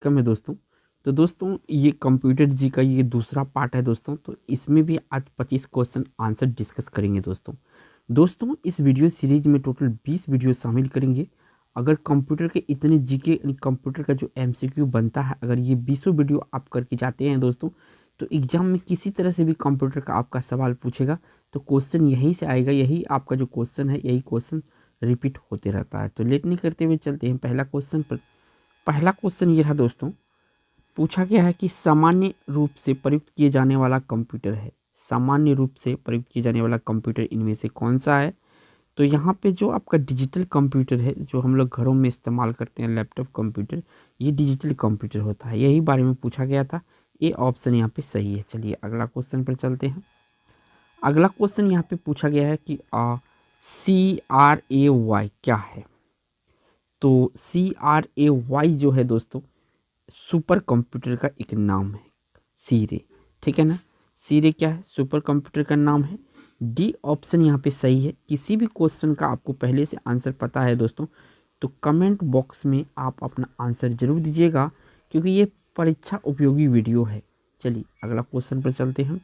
Welcome है दोस्तों। तो दोस्तों ये कंप्यूटर जी का ये दूसरा पार्ट है दोस्तों। तो इसमें भी आज 25 क्वेश्चन आंसर डिस्कस करेंगे दोस्तों इस वीडियो सीरीज में टोटल 20 वीडियो शामिल करेंगे। अगर कंप्यूटर के इतने जीके यानी कंप्यूटर का जो एमसीक्यू बनता है, अगर ये 20 वीडियो आप करके जाते हैं दोस्तों, तो एग्जाम में किसी तरह से भी कंप्यूटर का आपका सवाल पूछेगा तो क्वेश्चन यहीं से आएगा। यही आपका जो क्वेश्चन है, यही क्वेश्चन रिपीट होते रहता है। तो लेट नहीं करते हुए चलते हैं पहला क्वेश्चन पर। पहला क्वेश्चन ये रहा दोस्तों, पूछा गया है कि सामान्य रूप से प्रयुक्त किए जाने वाला कंप्यूटर है। सामान्य रूप से प्रयुक्त किए जाने वाला कंप्यूटर इनमें से कौन सा है? तो यहाँ पे जो आपका डिजिटल कंप्यूटर है, जो हम लोग घरों में इस्तेमाल करते हैं, लैपटॉप कंप्यूटर, ये डिजिटल कंप्यूटर होता है। यही बारे में पूछा गया था। ये ऑप्शन यहाँ पे सही है। चलिए अगला क्वेश्चन पर चलते हैं। अगला क्वेश्चन यहाँ पे पूछा गया है कि CRAY क्या है? तो CRAY जो है दोस्तों, सुपर कंप्यूटर का एक नाम है। सीरे, ठीक है ना। सीरे क्या है? सुपर कंप्यूटर का नाम है। डी ऑप्शन यहाँ पे सही है। किसी भी क्वेश्चन का आपको पहले से आंसर पता है दोस्तों, तो कमेंट बॉक्स में आप अपना आंसर जरूर दीजिएगा, क्योंकि ये परीक्षा उपयोगी वीडियो है। चलिए अगला क्वेश्चन पर चलते हैं।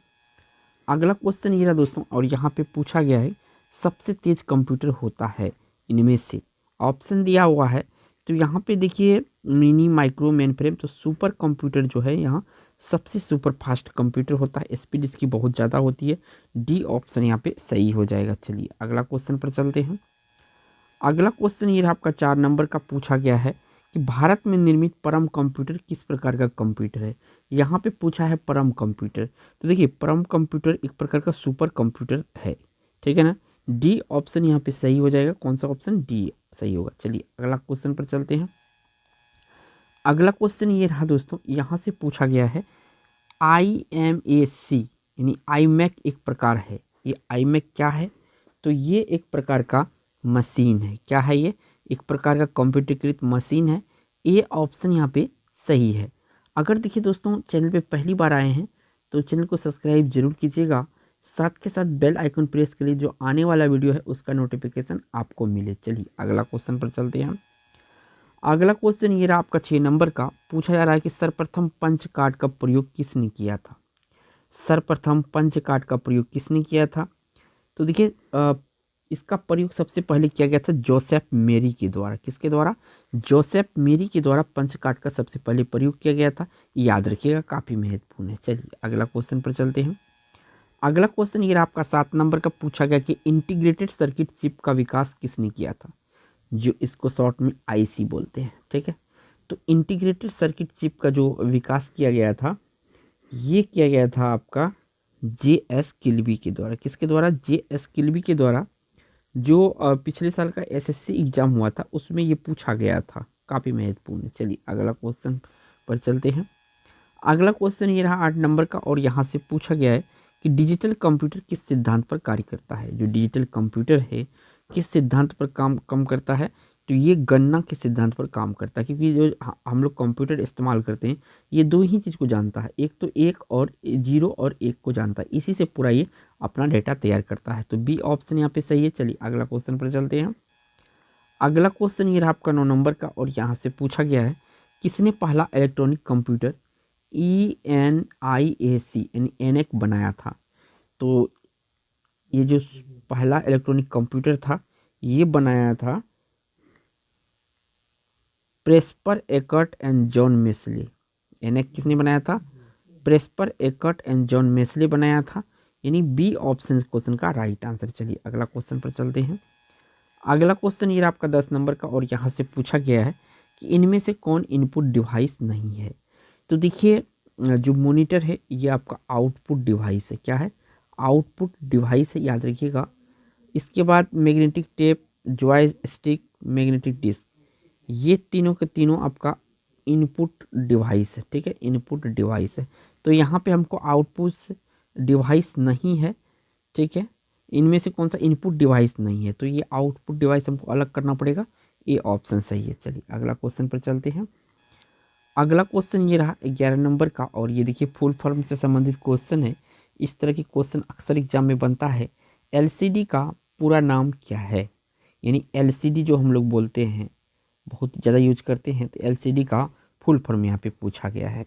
अगला क्वेश्चन ये रहा दोस्तों, और यहाँ पे पूछा गया है सबसे तेज कंप्यूटर होता है इनमें से। ऑप्शन दिया हुआ है, तो यहाँ पे देखिए मिनी, माइक्रो, मेन फ्रेम। तो सुपर कंप्यूटर जो है यहाँ सबसे सुपर फास्ट कंप्यूटर होता है। स्पीड इसकी बहुत ज़्यादा होती है। डी ऑप्शन यहाँ पे सही हो जाएगा। चलिए अगला क्वेश्चन पर चलते हैं। अगला क्वेश्चन ये आपका 4 नंबर का पूछा गया है कि भारत में निर्मित परम कंप्यूटर किस प्रकार का कंप्यूटर है। यहाँ पे पूछा है परम कंप्यूटर। तो देखिए परम कंप्यूटर एक प्रकार का सुपर कंप्यूटर है, ठीक है ना। डी ऑप्शन यहाँ पे सही हो जाएगा। कौन सा ऑप्शन? डी सही होगा। चलिए अगला क्वेश्चन पर चलते हैं। अगला क्वेश्चन ये रहा दोस्तों, यहाँ से पूछा गया है IMAC यानी iMac एक प्रकार है। ये iMac क्या है? तो ये एक प्रकार का मशीन है। क्या है ये? एक प्रकार का कंप्यूटरीकृत मशीन है। ये ऑप्शन यहाँ पे सही है। अगर देखिए दोस्तों चैनल पे पहली बार आए हैं तो चैनल को सब्सक्राइब जरूर कीजिएगा, साथ के साथ बेल आइकन प्रेस करिए, जो आने वाला वीडियो है उसका नोटिफिकेशन आपको मिले। चलिए अगला क्वेश्चन पर चलते हैं। अगला क्वेश्चन ये रहा आपका 6 नंबर का। पूछा जा रहा है कि सर्वप्रथम पंच कार्ड का प्रयोग किसने किया था? सर्वप्रथम पंच कार्ड का प्रयोग किसने किया था? तो देखिए इसका प्रयोग सबसे पहले किया गया था जोसेफ मेरी के द्वारा। किसके द्वारा? जोसेफ मेरी के द्वारा पंच कार्ड का सबसे पहले प्रयोग किया गया था। याद रखिएगा, काफ़ी महत्वपूर्ण है। चलिए अगला क्वेश्चन पर चलते हैं। अगला क्वेश्चन ये रहा आपका 7 नंबर का। पूछा गया कि इंटीग्रेटेड सर्किट चिप का विकास किसने किया था? जो इसको शॉर्ट में IC बोलते हैं, ठीक है। तो इंटीग्रेटेड सर्किट चिप का जो विकास किया गया था, ये किया गया था आपका JS किल्बी के द्वारा। किसके द्वारा? JS किल्बी के द्वारा। जो पिछले साल का SSC एग्जाम हुआ था उसमें ये पूछा गया था। काफ़ी महत्वपूर्ण है। चलिए अगला क्वेश्चन पर चलते हैं। अगला क्वेश्चन ये रहा 8 नंबर का, और यहाँ से पूछा गया है कि डिजिटल कंप्यूटर किस सिद्धांत पर कार्य करता है। जो डिजिटल कंप्यूटर है किस सिद्धांत पर काम करता है? तो ये गणना के सिद्धांत पर काम करता है, क्योंकि जो हम लोग कंप्यूटर इस्तेमाल करते हैं ये दो ही चीज़ को जानता है। एक तो एक और 0 और 1 को जानता है, इसी से पूरा ये अपना डेटा तैयार करता है। तो बी ऑप्शन यहाँ पे सही है। चलिए अगला क्वेश्चन पर चलते हैं। अगला क्वेश्चन ये रहा आपका 9 नंबर का, और यहाँ से पूछा गया है किसने पहला इलेक्ट्रॉनिक कंप्यूटर ENIAC यानी ENIAC बनाया था? तो ये जो पहला इलेक्ट्रॉनिक कंप्यूटर था ये बनाया था Presper Eckert and John Mauchly. ENIAC किसने बनाया था? Presper Eckert and John Mauchly बनाया था। यानी बी ऑप्शन क्वेश्चन का राइट आंसर। चलिए अगला क्वेश्चन पर चलते हैं। अगला क्वेश्चन ये आपका 10 नंबर का, और यहाँ से पूछा गया है कि इनमें से कौन इनपुट डिवाइस नहीं है। तो देखिए जो मॉनिटर है ये आपका आउटपुट डिवाइस है। क्या है? आउटपुट डिवाइस है, याद रखिएगा। इसके बाद magnetic tape, joystick, magnetic disk, ये तीनों के तीनों आपका इनपुट डिवाइस है, ठीक है। इनपुट डिवाइस है। तो यहाँ पे हमको आउटपुट डिवाइस नहीं है, ठीक है। इनमें से कौन सा इनपुट डिवाइस नहीं है? तो ये आउटपुट डिवाइस हमको अलग करना पड़ेगा। ये ऑप्शन सही है। चलिए अगला क्वेश्चन पर चलते हैं। अगला क्वेश्चन ये रहा 11 नंबर का, और ये देखिए फुल फॉर्म से संबंधित क्वेश्चन है। इस तरह के क्वेश्चन अक्सर एग्जाम में बनता है। LCD का पूरा नाम क्या है? यानी LCD जो हम लोग बोलते हैं, बहुत ज़्यादा यूज करते हैं, तो LCD का फुल फॉर्म यहाँ पे पूछा गया है।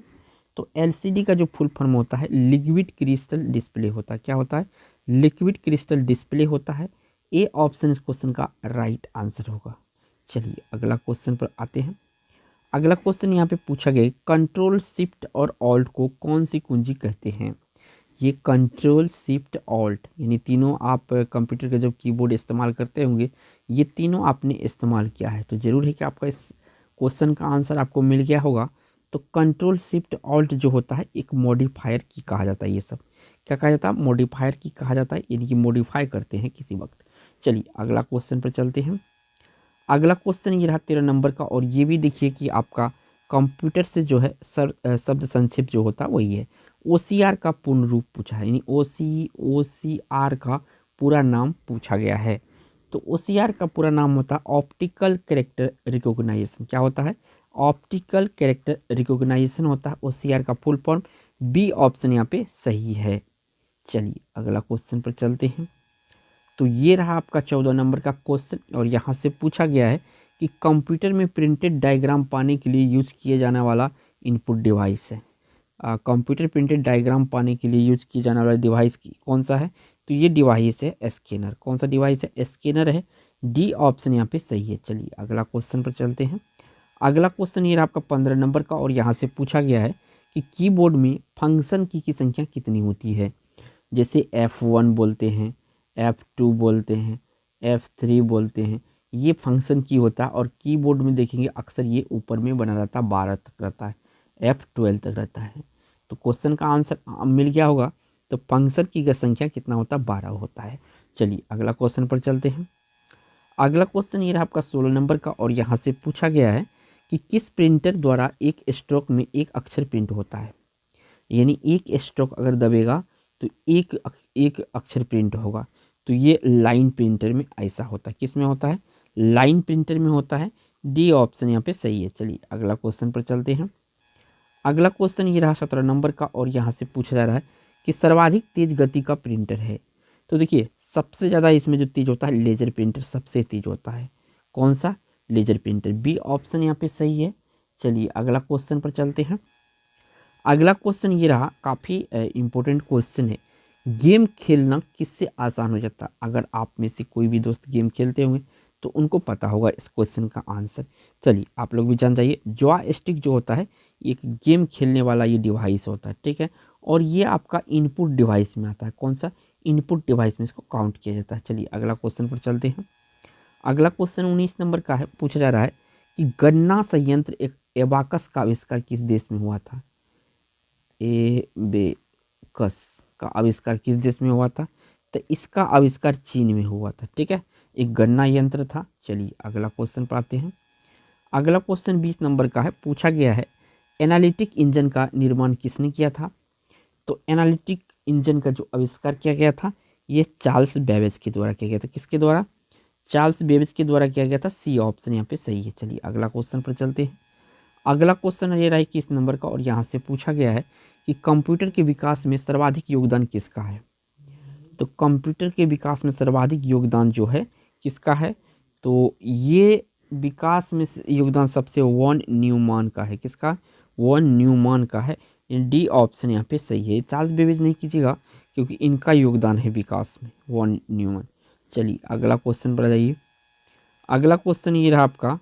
तो एलसीडी का जो फुल फॉर्म होता है लिक्विड क्रिस्टल डिस्प्ले होता है। क्या होता है? लिक्विड क्रिस्टल डिस्प्ले होता है। ए ऑप्शन इस क्वेश्चन का राइट आंसर होगा। चलिए अगला क्वेश्चन पर आते हैं। अगला क्वेश्चन यहाँ पे पूछा गया कंट्रोल शिफ्ट और ऑल्ट को कौन सी कुंजी कहते हैं? ये कंट्रोल शिफ्ट ऑल्ट यानी तीनों आप कंप्यूटर का जब कीबोर्ड इस्तेमाल करते होंगे ये तीनों आपने इस्तेमाल किया है, तो ज़रूर है कि आपका इस क्वेश्चन का आंसर आपको मिल गया होगा। तो कंट्रोल शिफ्ट ऑल्ट जो होता है एक मॉडिफायर की कहा जाता है। ये सब क्या कहा जाता है? मॉडिफायर की कहा जाता है, यानी कि मॉडिफाई करते हैं किसी वक्त। चलिए अगला क्वेश्चन पर चलते हैं। अगला क्वेश्चन ये रहा 13 नंबर का, और ये भी देखिए कि आपका कंप्यूटर से जो है शब्द संक्षेप जो होता है वही है। OCR का पूर्ण रूप पूछा है, यानी OCR का पूरा नाम पूछा गया है। तो OCR का पूरा नाम होता है ऑप्टिकल कैरेक्टर रिकॉग्नाइजेशन। क्या होता है? ऑप्टिकल कैरेक्टर रिकॉग्नाइजेशन होता है OCR का फुल फॉर्म। बी ऑप्शन यहाँ पे सही है। चलिए अगला क्वेश्चन पर चलते हैं। तो ये रहा आपका 14 नंबर का क्वेश्चन, और यहाँ से पूछा गया है कि कंप्यूटर में प्रिंटेड डायग्राम पाने के लिए यूज किए जाने वाला इनपुट डिवाइस है। कंप्यूटर प्रिंटेड डायग्राम पाने के लिए यूज किए जाने वाला डिवाइस कौन सा है? तो ये डिवाइस है स्कैनर। कौन सा डिवाइस है? स्कैनर है। डी ऑप्शन यहाँ पे सही है। चलिए अगला क्वेश्चन पर चलते हैं। अगला क्वेश्चन ये रहा आपका 15 नंबर का, और यहाँ से पूछा गया है कि कीबोर्ड में फंक्शन की संख्या कितनी होती है? जैसे F1 बोलते हैं, F2 बोलते हैं, F3 बोलते हैं। ये फंक्शन की होता है, और कीबोर्ड में देखेंगे अक्सर ये ऊपर में बना रहता है, 12 तक रहता है, F12 तक रहता है। तो क्वेश्चन का आंसर मिल गया होगा। तो फंक्शन की संख्या कितना होता है? 12 होता है। चलिए अगला क्वेश्चन पर चलते हैं। अगला क्वेश्चन ये रहा आपका 16 नंबर का, और यहाँ से पूछा गया है कि किस प्रिंटर द्वारा एक स्ट्रोक में एक अक्षर प्रिंट होता है? यानी एक स्ट्रोक अगर दबेगा तो एक अक्षर प्रिंट होगा। तो ये लाइन प्रिंटर में ऐसा होता है। किस में होता है? लाइन प्रिंटर में होता है। डी ऑप्शन यहाँ पे सही है। चलिए अगला क्वेश्चन पर चलते हैं। अगला क्वेश्चन ये रहा 17 नंबर का, और यहाँ से पूछा जा रहा है कि सर्वाधिक तेज गति का प्रिंटर है। तो देखिए सबसे ज़्यादा इसमें जो तेज होता है लेजर प्रिंटर सबसे तेज होता है। कौन सा? Laser printer. बी ऑप्शन यहाँ पे सही है। चलिए अगला क्वेश्चन पर चलते हैं। अगला क्वेश्चन ये रहा, काफ़ी इम्पोर्टेंट क्वेश्चन है। गेम खेलना किससे आसान हो जाता है? अगर आप में से कोई भी दोस्त गेम खेलते होंगे तो उनको पता होगा इस क्वेश्चन का आंसर। चलिए आप लोग भी जान जाइए। जॉयस्टिक जो होता है एक गेम खेलने वाला ये डिवाइस होता है, ठीक है। और ये आपका इनपुट डिवाइस में आता है। कौन सा? इनपुट डिवाइस में इसको काउंट किया जाता है। चलिए अगला क्वेश्चन पर चलते हैं। अगला क्वेश्चन 19 नंबर का है। पूछा जा रहा है कि गणना संयंत्र एक एबाकस का आविष्कार किस देश में हुआ था? एबेकस का आविष्कार किस देश में हुआ था? तो इसका आविष्कार चीन में हुआ था, ठीक है। एक गणना यंत्र था। चलिए अगला क्वेश्चन पर आते हैं। अगला क्वेश्चन 20 नंबर का है। पूछा गया है एनालिटिक इंजन का निर्माण किसने किया था? तो एनालिटिक इंजन का जो आविष्कार किया गया था ये चार्ल्स बेबेज के द्वारा किया गया था। किसके द्वारा? चार्ल्स बेबेज के द्वारा किया गया था। सी ऑप्शन यहाँ पे सही है। चलिए अगला क्वेश्चन पर चलते हैं। अगला क्वेश्चन ये रहा 21 नंबर का, और यहाँ से पूछा गया है कि कंप्यूटर के विकास में सर्वाधिक योगदान किसका है? तो कंप्यूटर के विकास में सर्वाधिक योगदान जो है किसका है? तो ये विकास में योगदान सबसे वॉन न्यूमैन का है। किसका? वॉन न्यूमैन का है। डी ऑप्शन यहाँ पे सही है। चार्ल्स बेबेज नहीं कीजिएगा क्योंकि इनका योगदान है विकास में, वॉन न्यूमैन। चलिए अगला क्वेश्चन पर आ जाइए। अगला क्वेश्चन ये रहा आपका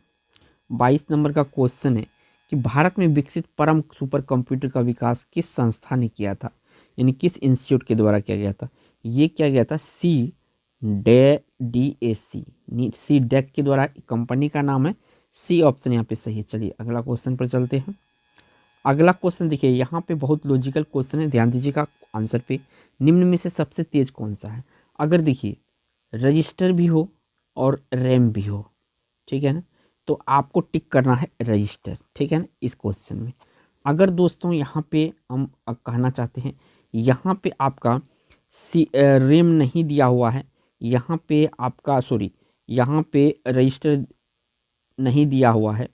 22 नंबर का क्वेश्चन है कि भारत में विकसित परम सुपर कंप्यूटर का विकास किस संस्था ने किया था? यानी किस इंस्टीट्यूट के द्वारा किया गया था? ये किया गया था सी डेक के द्वारा। कंपनी का नाम है। सी ऑप्शन यहाँ पे सही है। चलिए अगला क्वेश्चन पर चलते हैं। अगला क्वेश्चन देखिए यहाँ पे बहुत लॉजिकल क्वेश्चन है, ध्यान दीजिएगा आंसर पे। निम्न में से सबसे तेज कौन सा है? अगर देखिए रजिस्टर भी हो और रैम भी हो, ठीक है ना, तो आपको टिक करना है रजिस्टर, ठीक है ना, इस क्वेश्चन में। अगर दोस्तों यहाँ पे हम कहना चाहते हैं यहाँ पे आपका रैम नहीं दिया हुआ है, यहाँ पे आपका यहाँ पे रजिस्टर नहीं दिया हुआ है,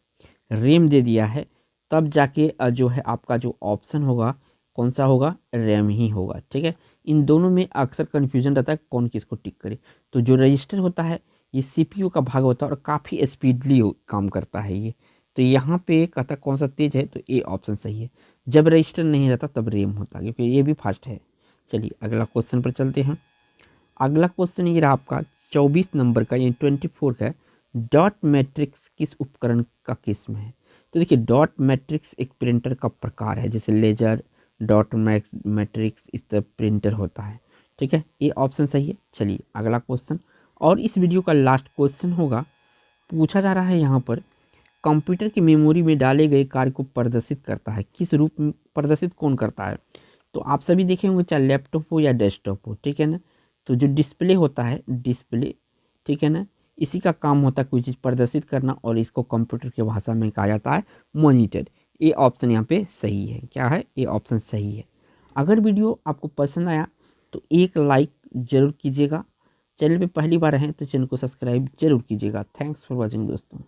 रैम दे दिया है, तब जाके जो है आपका जो ऑप्शन होगा कौन सा होगा? रैम ही होगा, ठीक है। इन दोनों में अक्सर कन्फ्यूजन रहता है कौन किसको टिक करे। तो जो रजिस्टर होता है ये सीपीयू का भाग होता है और काफ़ी स्पीडली काम करता है ये, तो यहाँ पे कहता कौन सा तेज है, तो ए ऑप्शन सही है। जब रजिस्टर नहीं रहता तब रैम होता है, क्योंकि ये भी फास्ट है। चलिए अगला क्वेश्चन पर चलते हैं। अगला क्वेश्चन ये रहा आपका 24 नंबर का, यानी 24 का। डॉट मैट्रिक्स किस उपकरण का किस्म है? तो देखिए डॉट मैट्रिक्स एक प्रिंटर का प्रकार है, जैसे लेजर, डॉट मैट्रिक्स, इस तरह प्रिंटर होता है। ठीक है, ये ऑप्शन सही है। चलिए अगला क्वेश्चन, और इस वीडियो का लास्ट क्वेश्चन होगा। पूछा जा रहा है यहाँ पर, कंप्यूटर की मेमोरी में डाले गए कार्य को प्रदर्शित करता है, किस रूप में प्रदर्शित कौन करता है? तो आप सभी देखे होंगे, चाहे लैपटॉप हो या डेस्कटॉप हो, ठीक है ना। तो जो डिस्प्ले होता है, डिस्प्ले, ठीक है ना, इसी का काम होता है कोई चीज़ प्रदर्शित करना, और इसको कंप्यूटर की भाषा में कहा जाता है मॉनिटर। ये ऑप्शन यहाँ पे सही है। क्या है? ये ऑप्शन सही है। अगर वीडियो आपको पसंद आया तो एक लाइक ज़रूर कीजिएगा। चैनल पे पहली बार हैं तो चैनल को सब्सक्राइब जरूर कीजिएगा। थैंक्स फॉर वॉचिंग दोस्तों।